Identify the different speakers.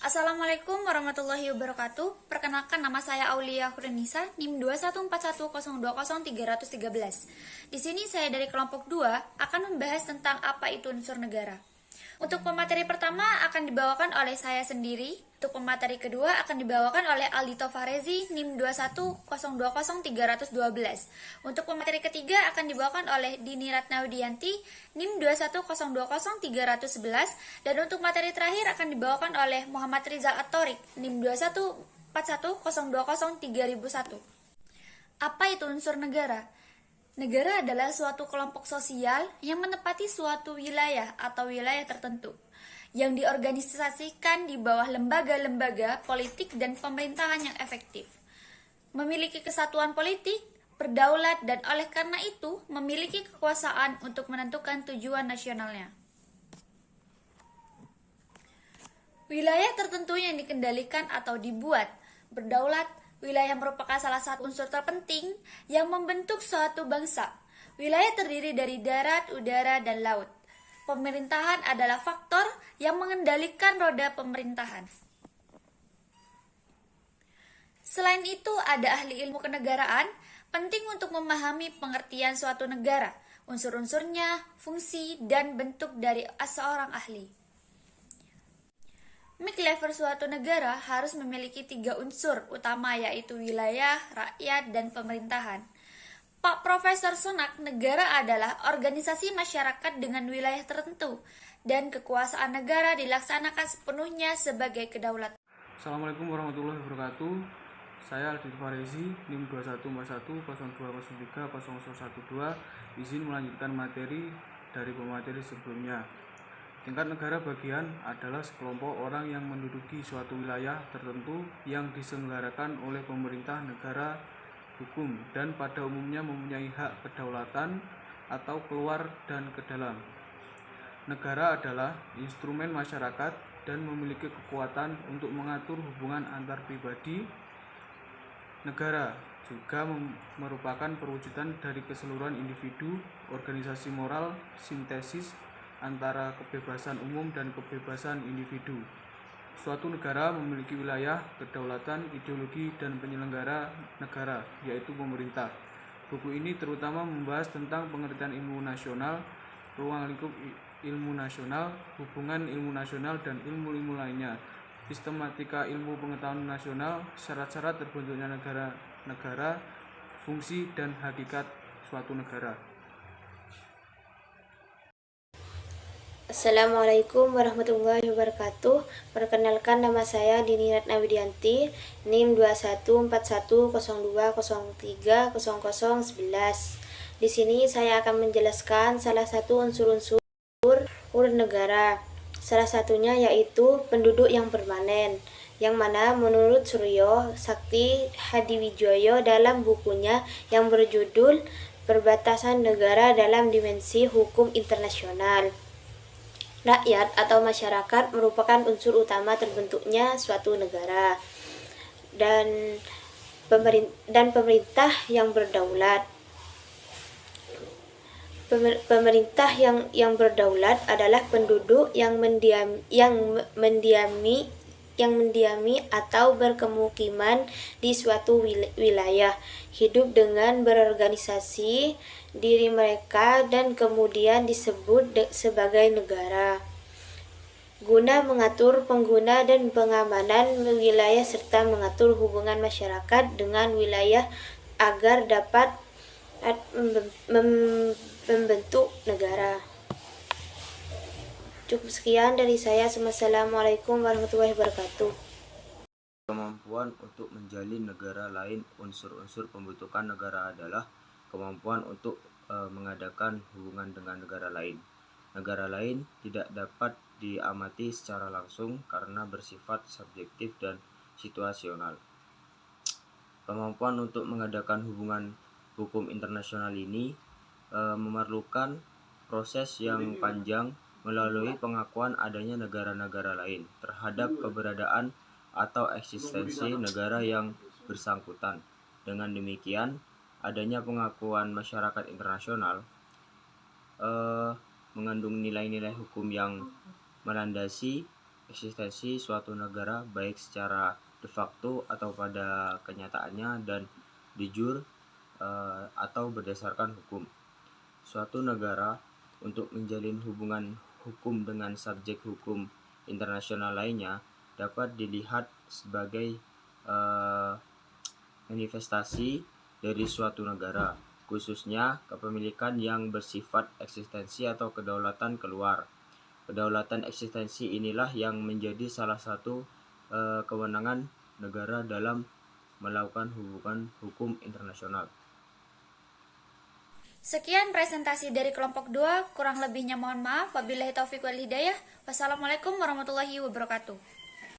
Speaker 1: Assalamualaikum warahmatullahi wabarakatuh. Perkenalkan, nama saya Aulia Kurenisa, NIM 21410200313. Di sini saya dari kelompok 2 akan membahas tentang apa itu unsur negara. Untuk pemateri pertama akan dibawakan oleh saya sendiri. Untuk pemateri kedua akan dibawakan oleh Aldito Farezi, NIM 210200312. Untuk pemateri ketiga akan dibawakan oleh Dini Ratnawidianti, NIM 214000311. Dan untuk materi terakhir akan dibawakan oleh Muhammad Rizal At-Torik, NIM 21410203001. Apa itu unsur negara? Negara adalah suatu kelompok sosial yang menempati suatu wilayah atau wilayah tertentu yang diorganisasikan di bawah lembaga-lembaga politik dan pemerintahan yang efektif. Memiliki kesatuan politik, berdaulat, dan oleh karena itu memiliki kekuasaan untuk menentukan tujuan nasionalnya. Wilayah tertentu yang dikendalikan atau dibuat berdaulat. Wilayah merupakan salah satu unsur terpenting yang membentuk suatu bangsa. Wilayah terdiri dari darat, udara, dan laut. Pemerintahan adalah faktor yang mengendalikan roda pemerintahan. Selain itu, ada ahli ilmu kenegaraan, penting untuk memahami pengertian suatu negara, unsur-unsurnya, fungsi, dan bentuk dari seorang ahli. Level suatu negara harus memiliki 3 unsur utama, yaitu wilayah, rakyat, dan pemerintahan. Pak Profesor Sunak, negara adalah organisasi masyarakat dengan wilayah tertentu, dan kekuasaan negara dilaksanakan sepenuhnya sebagai kedaulatan.
Speaker 2: Assalamualaikum warahmatullahi wabarakatuh. Saya Aldito Farezi, NIM 2141020300112. Izin melanjutkan materi dari pemateri sebelumnya. Tingkat negara bagian adalah sekelompok orang yang menduduki suatu wilayah tertentu yang diselenggarakan oleh pemerintah negara hukum dan pada umumnya mempunyai hak kedaulatan atau keluar dan ke dalam. Negara adalah instrumen masyarakat dan memiliki kekuatan untuk mengatur hubungan antar pribadi. Negara juga merupakan perwujudan dari keseluruhan individu, organisasi moral, sintesis antara kebebasan umum dan kebebasan individu. Suatu negara memiliki wilayah, kedaulatan, ideologi, dan penyelenggara negara, yaitu pemerintah. Buku ini terutama membahas tentang pengertian ilmu nasional, ruang lingkup ilmu nasional, hubungan ilmu nasional, dan ilmu-ilmu lainnya, sistematika ilmu pengetahuan nasional, syarat-syarat terbentuknya negara, fungsi dan hakikat suatu negara.
Speaker 3: Assalamualaikum warahmatullahi wabarakatuh. Perkenalkan, nama saya Dini Ratnawidianti, NIM 2141020300111. Di sini saya akan menjelaskan salah satu unsur-unsur negara. Salah satunya yaitu penduduk yang permanen, yang mana menurut Suryo Sakti Hadiwijoyo dalam bukunya yang berjudul Perbatasan Negara dalam Dimensi Hukum Internasional, rakyat atau masyarakat merupakan unsur utama terbentuknya suatu negara, dan pemerintah yang berdaulat. Pemerintah yang berdaulat adalah penduduk yang mendiami atau berkemukiman di suatu wilayah, hidup dengan berorganisasi diri mereka dan kemudian disebut sebagai negara, guna mengatur pengguna dan pengamanan wilayah serta mengatur hubungan masyarakat dengan wilayah agar dapat membentuk negara. Cukup sekian dari saya. Assalamualaikum warahmatullahi wabarakatuh.
Speaker 4: Kemampuan untuk menjalin negara lain. Unsur-unsur pembentukan negara adalah kemampuan untuk mengadakan hubungan dengan negara lain. Negara lain tidak dapat diamati secara langsung karena bersifat subjektif dan situasional. Kemampuan untuk mengadakan hubungan hukum internasional ini memerlukan proses yang panjang melalui pengakuan adanya negara-negara lain terhadap keberadaan atau eksistensi negara yang bersangkutan. Dengan demikian, adanya pengakuan masyarakat internasional mengandung nilai-nilai hukum yang melandasi eksistensi suatu negara baik secara de facto atau pada kenyataannya dan de jure atau berdasarkan hukum. Suatu negara untuk menjalin hubungan hukum dengan subjek hukum internasional lainnya dapat dilihat sebagai manifestasi dari suatu negara, khususnya kepemilikan yang bersifat eksistensi atau kedaulatan keluar. Kedaulatan eksistensi inilah yang menjadi salah satu kewenangan negara dalam melakukan hubungan hukum internasional.
Speaker 1: Sekian presentasi dari kelompok 2, kurang lebihnya mohon maaf. Wabillahi taufiq wal hidayah. Wassalamualaikum warahmatullahi wabarakatuh.